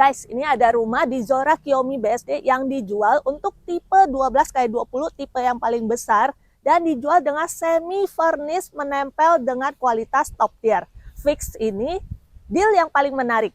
Guys, ini ada rumah di Zora Kiyomi BSD yang dijual untuk tipe 12x20, tipe yang paling besar, dan dijual dengan semi furnish menempel dengan kualitas top tier. Fix ini deal yang paling menarik.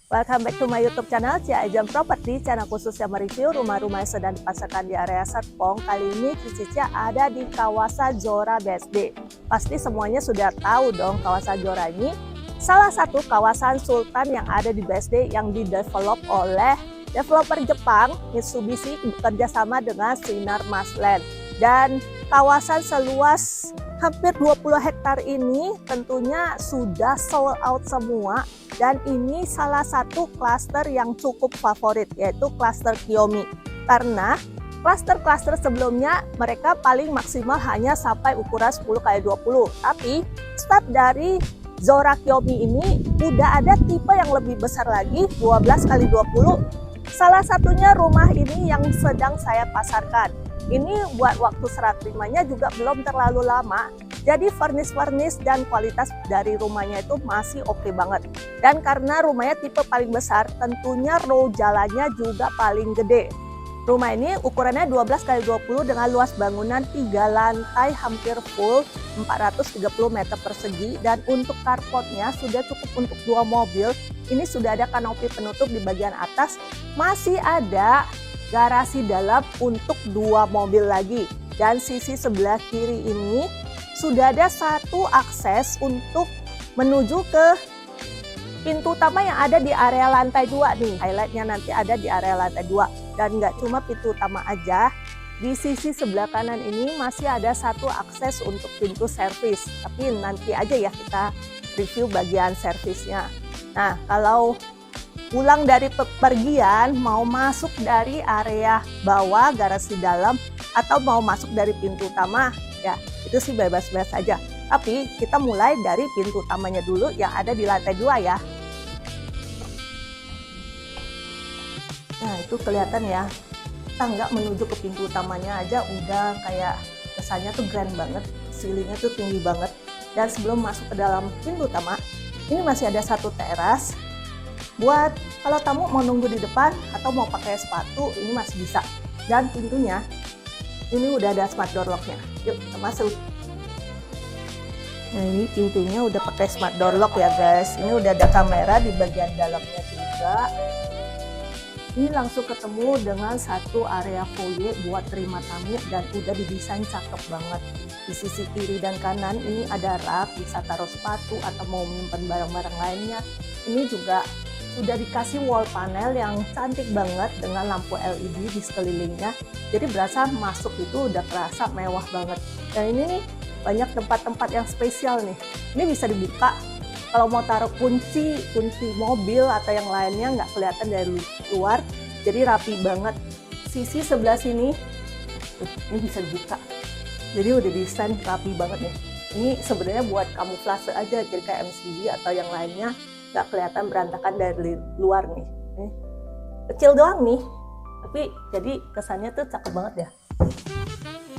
Welcome back to my YouTube channel, Cia Ejam Property, channel khusus yang mereview rumah-rumah yang sedang dipasarkan di area Serpong. Kali ini Cicia ada di kawasan Zora BSD. Pasti semuanya sudah tahu dong kawasan Zora ini salah satu kawasan sultan yang ada di BSD yang didevelop oleh developer Jepang Mitsubishi bekerjasama dengan Sinar Masland. Dan kawasan seluas hampir 20 hektar ini tentunya sudah sold out semua, dan ini salah satu klaster yang cukup favorit, yaitu klaster Kiyomi. Karena klaster-klaster sebelumnya mereka paling maksimal hanya sampai ukuran 10x20, tapi start dari Zora Kiyomi ini udah ada tipe yang lebih besar lagi, 12x20. Salah satunya rumah ini yang sedang saya pasarkan. Ini buat waktu serah terimanya juga belum terlalu lama, jadi furnish dan kualitas dari rumahnya itu masih oke banget. Dan karena rumahnya tipe paling besar, tentunya row jalannya juga paling gede. Rumah ini ukurannya 12x20 dengan luas bangunan 3 lantai hampir full, 430 meter persegi, dan untuk carportnya sudah cukup untuk 2 mobil. Ini sudah ada kanopi penutup di bagian atas, masih ada garasi dalam untuk 2 mobil lagi. Dan sisi sebelah kiri ini sudah ada satu akses untuk menuju ke pintu utama yang ada di area lantai 2 nih. Highlightnya nanti ada di area lantai 2. Dan nggak cuma pintu utama aja, di sisi sebelah kanan ini masih ada satu akses untuk pintu servis. Tapi nanti aja ya kita review bagian servisnya. Nah, kalau pulang dari pepergian, mau masuk dari area bawah garasi dalam atau mau masuk dari pintu utama, ya itu sih bebas-bebas saja. Tapi kita mulai dari pintu utamanya dulu yang ada di lantai 2 ya. Nah itu kelihatan ya, tangga menuju ke pintu utamanya aja udah kayak kesannya tuh grand banget, ceilingnya tuh tinggi banget. Dan sebelum masuk ke dalam pintu utama, ini masih ada satu teras. Buat kalau tamu mau nunggu di depan atau mau pakai sepatu, ini masih bisa. Dan pintunya ini udah ada smart door lock-nya. Yuk kita masuk. Nah ini pintunya udah pakai smart door lock ya guys. Ini udah ada kamera di bagian dalamnya juga. Ini langsung ketemu dengan satu area foyer buat terima tamu dan udah didesain cakep banget. Di sisi kiri dan kanan ini ada rak, bisa taruh sepatu atau mau menyimpan barang-barang lainnya. Ini juga udah dikasih wall panel yang cantik banget dengan lampu LED di sekelilingnya. Jadi berasa masuk itu udah terasa mewah banget. Dan ini nih banyak tempat-tempat yang spesial nih. Ini bisa dibuka. Kalau mau taruh kunci mobil atau yang lainnya nggak kelihatan dari luar. Jadi rapi banget. Sisi sebelah sini, ini bisa dibuka. Jadi udah desain rapi banget nih. Ini sebenarnya buat kamuflase aja, jadi kayak MCB atau yang lainnya. Nggak kelihatan berantakan dari luar nih. Kecil doang nih, tapi jadi kesannya tuh cakep banget ya.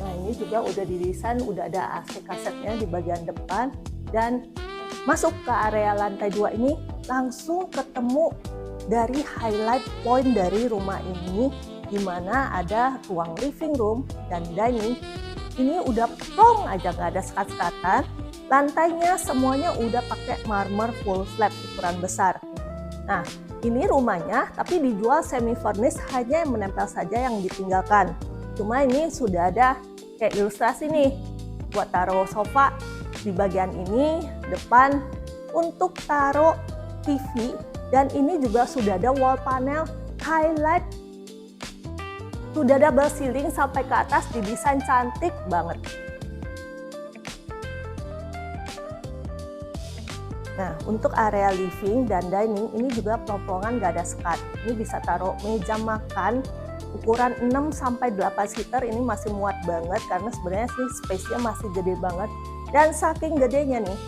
Nah ini juga udah didesain, udah ada AC kasetnya di bagian depan. Dan masuk ke area lantai 2 ini langsung ketemu dari highlight point dari rumah ini, di mana ada ruang living room dan dining. Ini udah plong aja, nggak ada sekat-sekatan. Lantainya semuanya udah pakai marmer full slab ukuran besar. Nah, ini rumahnya tapi dijual semi furnish, hanya yang menempel saja yang ditinggalkan. Cuma ini sudah ada kayak ilustrasi nih buat taruh sofa di bagian ini, depan untuk taruh TV, dan ini juga sudah ada wall panel highlight. Sudah ada double ceiling sampai ke atas, didesain cantik banget. Nah, untuk area living dan dining ini juga pelopongan gak ada sekat. Ini bisa taruh meja makan ukuran 6-8 seater, ini masih muat banget karena sebenarnya sih space-nya masih gede banget. Dan saking gedenya nih,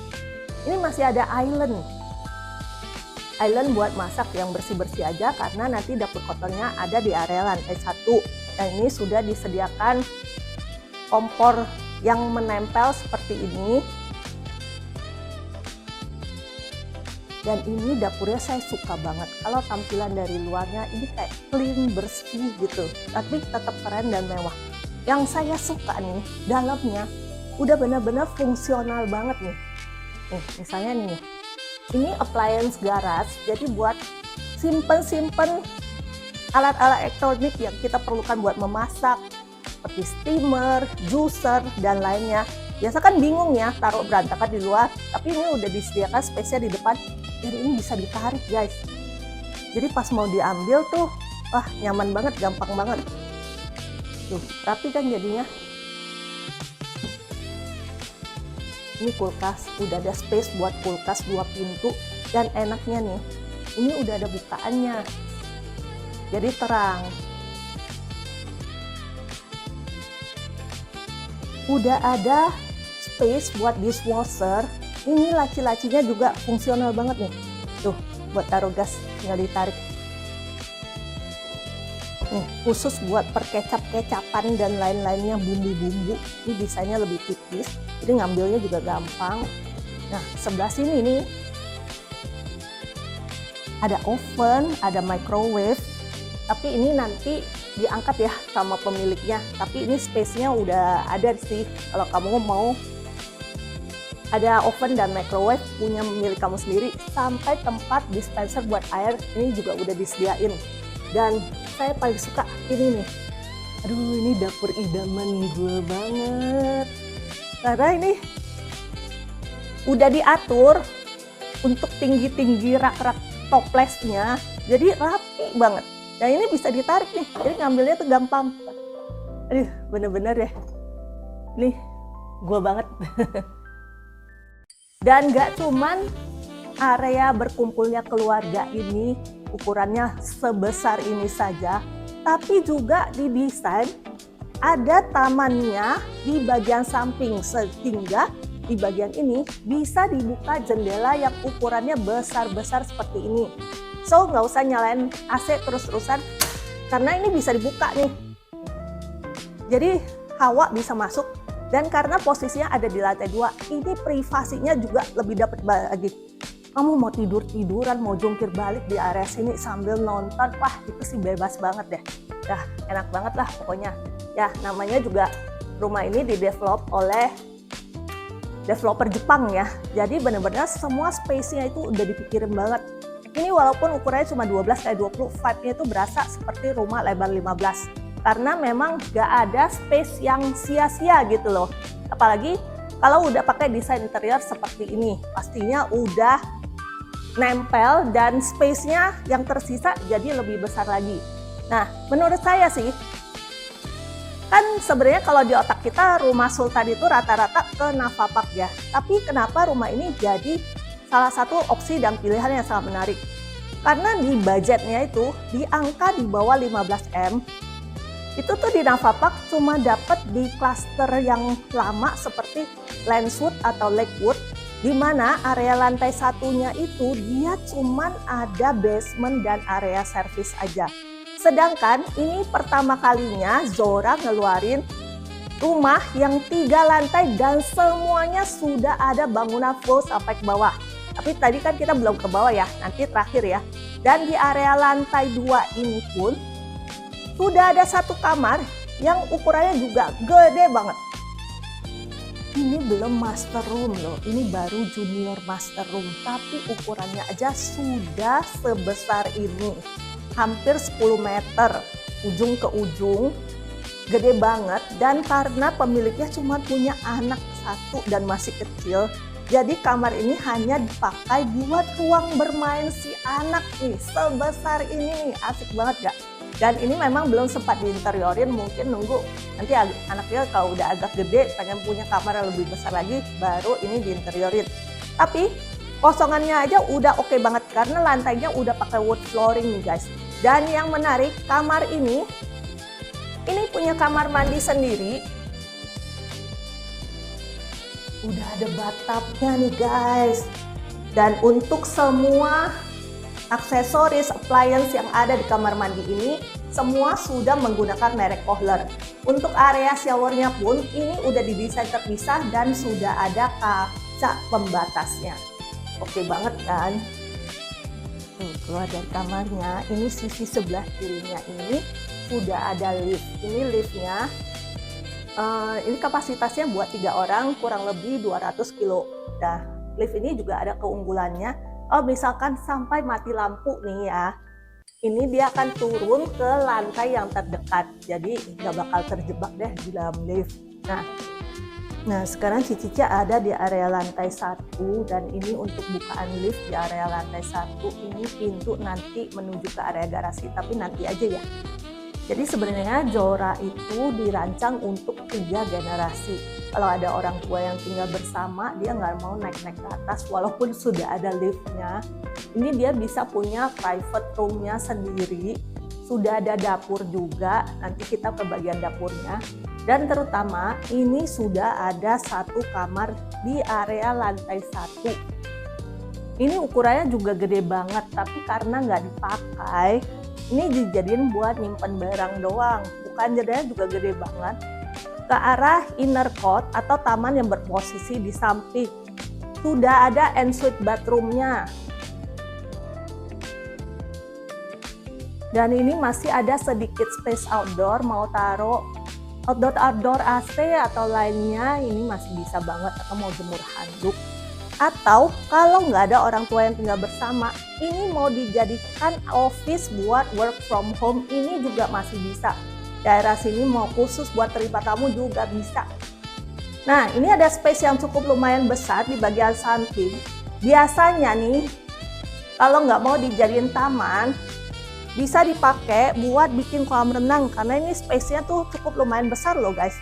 ini masih ada island. island buat masak yang bersih-bersih aja, karena nanti dapur kotornya ada di area lantai 1. Dan ini sudah disediakan kompor yang menempel seperti ini. Dan ini dapurnya saya suka banget. Kalau tampilan dari luarnya ini kayak clean, bersih gitu, tapi tetap keren dan mewah. Yang saya suka nih, dalamnya udah benar-benar fungsional banget nih. Nih, misalnya nih, ini appliance garage, jadi buat simpen alat-alat elektronik yang kita perlukan buat memasak, seperti steamer, juicer, dan lainnya. Biasa kan bingung ya, taruh berantakan di luar, tapi ini udah disediakan space-nya di depan, dan ini bisa ditarik guys. Jadi pas mau diambil tuh, wah nyaman banget, gampang banget. Tuh, rapi kan jadinya. Ini kulkas, udah ada space buat kulkas 2 pintu, dan enaknya nih, ini udah ada bukaannya. Jadi terang. Udah ada space buat dishwasher. Ini laci-lacinya juga fungsional banget nih. Tuh, buat taruh gas, tinggal ditarik. Nih, khusus buat perkecap-kecapan dan lain-lainnya, bumbu-bumbu. Ini desainnya lebih tipis, jadi ngambilnya juga gampang. Nah, sebelah sini nih, ada oven, ada microwave. Tapi ini nanti diangkat ya sama pemiliknya. Tapi ini space-nya udah ada sih. Kalau kamu mau ada oven dan microwave punya milik kamu sendiri, sampai tempat dispenser buat air ini juga udah disediain. Dan saya paling suka ini nih, aduh ini dapur idaman gue banget, karena ini udah diatur untuk tinggi-tinggi rak-rak toplesnya, jadi rapi banget. Dan ini bisa ditarik nih, jadi ngambilnya tuh gampang. Aduh bener-bener ya, nih gue banget. Dan gak cuman area berkumpulnya keluarga ini ukurannya sebesar ini saja, tapi juga didesain ada tamannya di bagian samping, sehingga di bagian ini bisa dibuka jendela yang ukurannya besar-besar seperti ini. So nggak usah nyalain AC terus-terusan, karena ini bisa dibuka nih. Jadi hawa bisa masuk. Dan karena posisinya ada di lantai 2, ini privasinya juga lebih dapat lagi. Kamu mau tidur-tiduran, mau jungkir balik di area sini sambil nonton, wah itu sih bebas banget deh. Dah enak banget lah pokoknya. Ya namanya juga rumah ini didevelop oleh developer Jepang ya. Jadi benar-benar semua space-nya itu udah dipikirin banget. Ini walaupun ukurannya cuma 12x20, vibe-nya itu berasa seperti rumah lebar 15. Karena memang gak ada space yang sia-sia gitu loh. Apalagi kalau udah pakai desain interior seperti ini, pastinya udah nempel dan space-nya yang tersisa jadi lebih besar lagi. Nah, menurut saya sih, kan sebenarnya kalau di otak kita rumah sultan itu rata-rata ke Navapak ya. Tapi kenapa rumah ini jadi salah satu opsi dan pilihan yang sangat menarik? Karena di budgetnya itu di angka di bawah 15M, itu tuh di Navapak cuma dapat di klaster yang lama seperti Lancewood atau Lakewood, di mana area lantai satunya itu dia cuma ada basement dan area service aja. Sedangkan ini pertama kalinya Zora ngeluarin rumah yang 3 lantai dan semuanya sudah ada bangunan full sampai ke bawah. Tapi tadi kan kita belum ke bawah ya, nanti terakhir ya. Dan di area lantai 2 ini pun sudah ada 1 kamar yang ukurannya juga gede banget. Ini belum master room loh, ini baru junior master room, tapi ukurannya aja sudah sebesar ini. Hampir 10 meter, ujung ke ujung, gede banget. Dan karena pemiliknya cuma punya anak 1 dan masih kecil, jadi kamar ini hanya dipakai buat ruang bermain si anak nih, sebesar ini nih, asik banget gak? Dan ini memang belum sempat diinteriorin, mungkin nunggu nanti anaknya kalau udah agak gede pengen punya kamar yang lebih besar lagi, baru ini diinteriorin. Tapi kosongannya aja udah oke banget karena lantainya udah pakai wood flooring nih guys. Dan yang menarik, kamar ini punya kamar mandi sendiri. Udah ada bathtubnya nih guys. Dan untuk semua Aksesoris appliance yang ada di kamar mandi ini semua sudah menggunakan merek Kohler. Untuk area showernya pun ini udah didesain terpisah dan sudah ada kaca pembatasnya. Oke banget kan? Keluar dari kamarnya, ini sisi sebelah kirinya ini sudah ada lift. Ini liftnya, ini kapasitasnya buat 3 orang, kurang lebih 200 kilo. Nah, lift ini juga ada keunggulannya. Oh, misalkan sampai mati lampu nih ya, ini dia akan turun ke lantai yang terdekat, jadi nggak bakal terjebak deh di dalam lift. Nah sekarang Cica ada di area lantai 1 dan ini untuk bukaan lift di area lantai 1. Ini pintu nanti menuju ke area garasi, tapi nanti aja ya. Jadi sebenarnya Zora itu dirancang untuk 3 generasi. Kalau ada orang tua yang tinggal bersama, dia nggak mau naik-naik ke atas walaupun sudah ada liftnya. Ini dia bisa punya private room-nya sendiri. Sudah ada dapur juga, nanti kita ke bagian dapurnya. Dan terutama ini sudah ada 1 kamar di area lantai 1. Ini ukurannya juga gede banget, tapi karena nggak dipakai, ini dijadiin buat nyimpen barang doang. Bukan, jadinya juga gede banget. Ke arah inner court atau taman yang berposisi di samping. Sudah ada ensuite bathroom-nya. Dan ini masih ada sedikit space outdoor, mau taruh outdoor AC atau lainnya, ini masih bisa banget, atau mau jemur handuk. Atau kalau nggak ada orang tua yang tinggal bersama, ini mau dijadikan office buat work from home, ini juga masih bisa. Daerah sini mau khusus buat terima tamu juga bisa. Nah, ini ada space yang cukup lumayan besar di bagian samping. Biasanya nih, kalau nggak mau dijadiin taman, bisa dipakai buat bikin kolam renang, karena ini space-nya tuh cukup lumayan besar loh guys.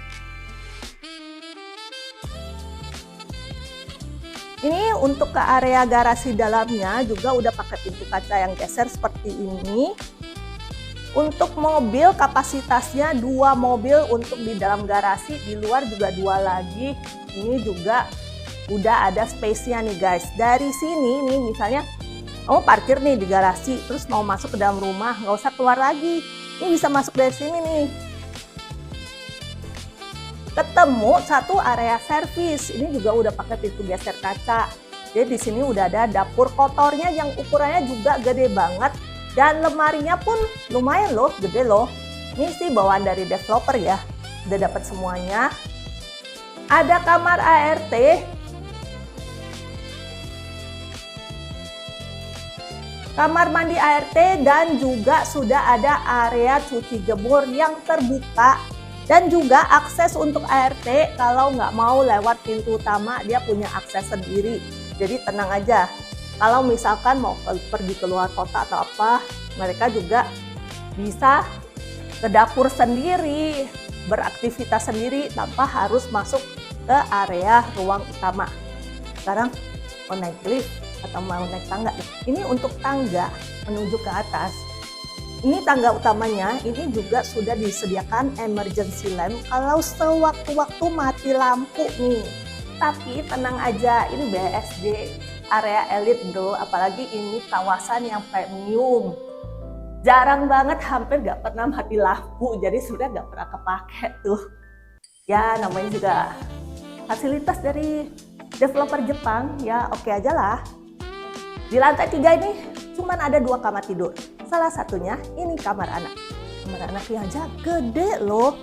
Ini untuk ke area garasi dalamnya juga udah pakai pintu kaca yang geser seperti ini. Untuk mobil kapasitasnya 2 mobil untuk di dalam garasi, di luar juga 2 lagi. Ini juga udah ada space-nya nih guys. Dari sini nih misalnya kamu parkir nih di garasi, terus mau masuk ke dalam rumah, nggak usah keluar lagi. Ini bisa masuk dari sini nih. Ketemu 1 area servis, ini juga udah pakai pintu geser kaca. Jadi di sini udah ada dapur kotornya yang ukurannya juga gede banget. Dan lemarinya pun lumayan loh, gede loh. Ini sih bawaan dari developer ya, udah dapat semuanya. Ada kamar ART. Kamar mandi ART dan juga sudah ada area cuci jemur yang terbuka. Dan juga akses untuk ART, kalau nggak mau lewat pintu utama, dia punya akses sendiri. Jadi tenang aja. Kalau misalkan mau pergi keluar kota atau apa, mereka juga bisa ke dapur sendiri, beraktivitas sendiri tanpa harus masuk ke area ruang utama. Sekarang mau naik lift atau mau naik tangga. Ini untuk tangga menuju ke atas. Ini tangga utamanya, ini juga sudah disediakan emergency lamp kalau sewaktu-waktu mati lampu nih. Tapi tenang aja, ini BSD area elit bro, apalagi ini kawasan yang premium. Jarang banget, hampir gak pernah mati lampu, jadi sudah gak pernah kepake tuh. Ya namanya juga fasilitas dari developer Jepang, ya oke aja lah. Di lantai 3 ini cuman ada 2 kamar tidur. Salah satunya ini kamar anak. Kamar anak yang aja gede loh.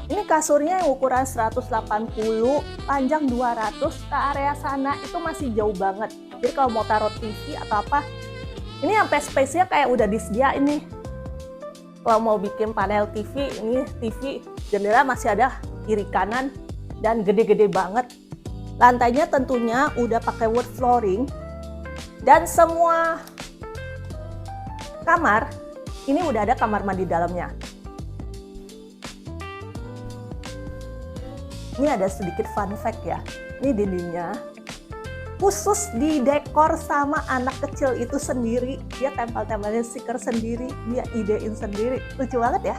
Ini kasurnya yang ukuran 180, panjang 200, ke area sana itu masih jauh banget. Jadi kalau mau taruh TV atau apa, ini sampai space-nya kayak udah disediain nih. Kalau mau bikin panel TV, ini TV jendela masih ada kiri kanan dan gede-gede banget. Lantainya tentunya udah pakai wood flooring dan semua kamar ini udah ada kamar mandi dalamnya. Ini ada sedikit fun fact ya, ini dindingnya khusus didekor sama anak kecil itu sendiri. Dia tempel-tempelin stiker sendiri, dia idein sendiri, lucu banget ya.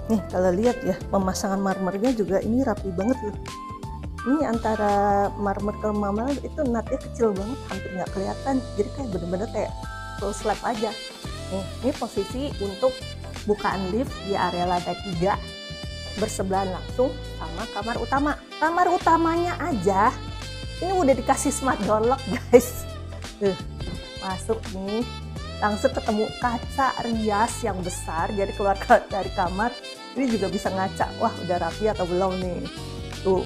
Nih kalau lihat ya, pemasangan marmernya juga ini rapi banget loh. Ini antara marmer ke marmer itu natnya kecil banget, hampir nggak kelihatan. Jadi kayak bener-bener kayak full slab aja. Nih, ini posisi untuk bukaan lift di area lantai 3 bersebelahan langsung sama kamar utama. Kamar utamanya aja ini udah dikasih smart door lock guys. Masuk nih, langsung ketemu kaca rias yang besar, jadi keluar dari kamar ini juga bisa ngaca, wah udah rapi atau belum nih. Tuh,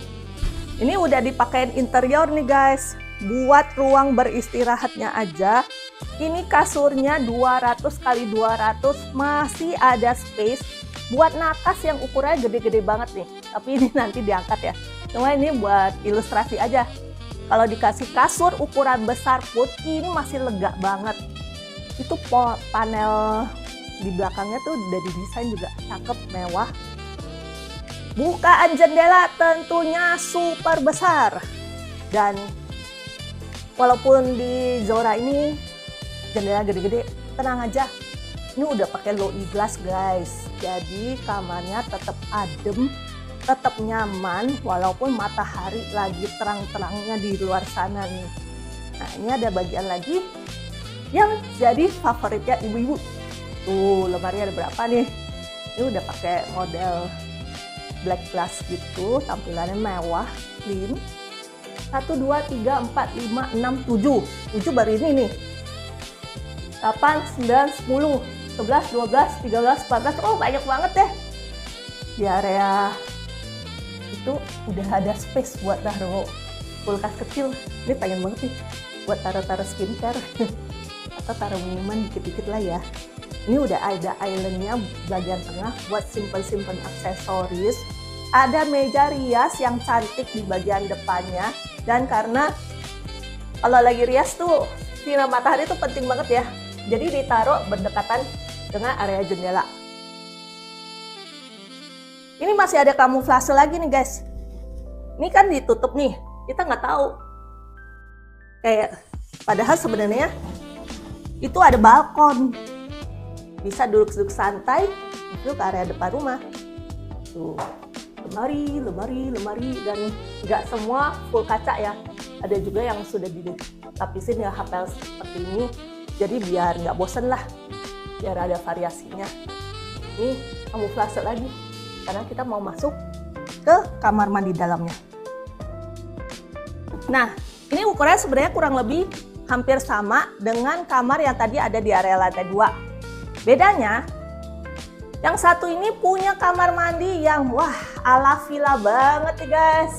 ini udah dipakein interior nih guys, buat ruang beristirahatnya aja. Ini kasurnya 200 x 200, masih ada space buat nakas yang ukurannya gede-gede banget nih. Tapi ini nanti diangkat ya, cuma ini buat ilustrasi aja. Kalau dikasih kasur ukuran besar pun ini masih lega banget. Itu panel di belakangnya tuh udah didesain juga cakep, mewah. Bukaan jendela tentunya super besar. Dan walaupun di Zora ini jendela gede-gede, tenang aja. Ini udah pakai low E glass guys. Jadi kamarnya tetap adem, tetap nyaman walaupun matahari lagi terang-terangnya di luar sana nih. Nah, ini ada bagian lagi yang jadi favoritnya ibu-ibu. Tuh, lemari ada berapa nih? Ini udah pakai model black glass gitu, tampilannya mewah, clean. 1, 2, 3, 4, 5, 6, 7. 7 baru ini nih. 8, 9, 10, 11, 12, 13, 14. Oh, banyak banget deh. Di area itu udah ada space buat taruh kulkas kecil. Ini pengen banget nih buat taruh-taruh skincare atau taruh minuman dikit-dikit lah ya. Ini udah ada islandnya bagian tengah buat simpen-simpen aksesoris. Ada meja rias yang cantik di bagian depannya. Dan karena kalau lagi rias tuh sinar matahari tuh penting banget ya. Jadi ditaruh berdekatan dengan area jendela. Ini masih ada kamuflase lagi nih guys. Ini kan ditutup nih, kita nggak tahu. Kayak padahal sebenarnya itu ada balkon. Bisa duduk-duduk santai, itu ke area depan rumah. Tuh, lemari, dan nggak semua full kaca ya. Ada juga yang sudah ditapisin ya hafal seperti ini. Jadi biar nggak bosen lah, biar ada variasinya. Ini kamuflase lagi. Karena kita mau masuk ke kamar mandi dalamnya. Nah, ini ukurannya sebenarnya kurang lebih hampir sama dengan kamar yang tadi ada di area lantai 2. Bedanya, yang satu ini punya kamar mandi yang wah ala villa banget nih guys.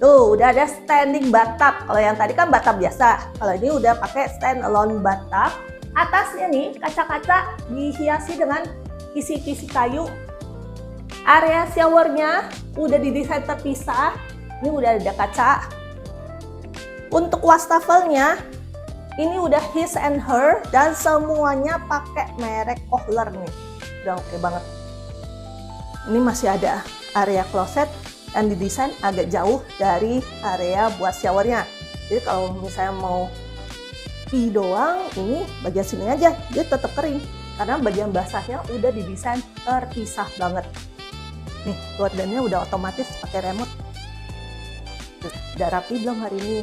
Tuh, udah ada standing bathtub. Kalau yang tadi kan bathtub biasa. Kalau ini udah pakai stand alone bathtub. Atasnya nih kaca-kaca dihiasi dengan kisi-kisi kayu. Area showernya udah didesain terpisah. Ini udah ada kaca. Untuk wastafelnya ini udah his and her dan semuanya pakai merek Kohler nih. Udah oke banget. Ini masih ada area closet yang didesain agak jauh dari area buat showernya. Jadi kalau misalnya mau pi doang, ini bagian sini aja, dia tetap kering. Karena bagian basahnya udah didesain terpisah banget. Nih, gordennya udah otomatis pakai remote. Udah rapi belum hari ini?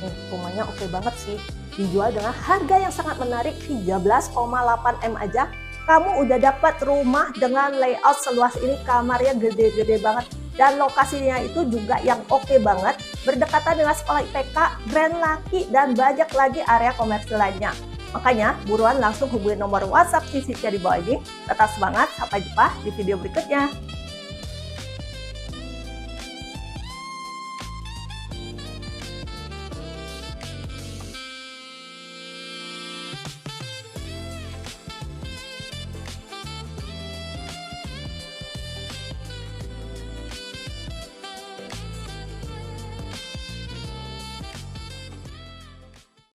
Nih, rumahnya oke banget sih. Dijual dengan harga yang sangat menarik, 13,8 M aja. Kamu udah dapat rumah dengan layout seluas ini, kamarnya gede-gede banget. Dan lokasinya itu juga yang oke banget. Berdekatan dengan sekolah IPK, Grand Laki, dan banyak lagi area komersil lainnya. Makanya, buruan langsung hubungi nomor WhatsApp Cici di bawah ini. Tetap semangat, sampai jumpa di video berikutnya.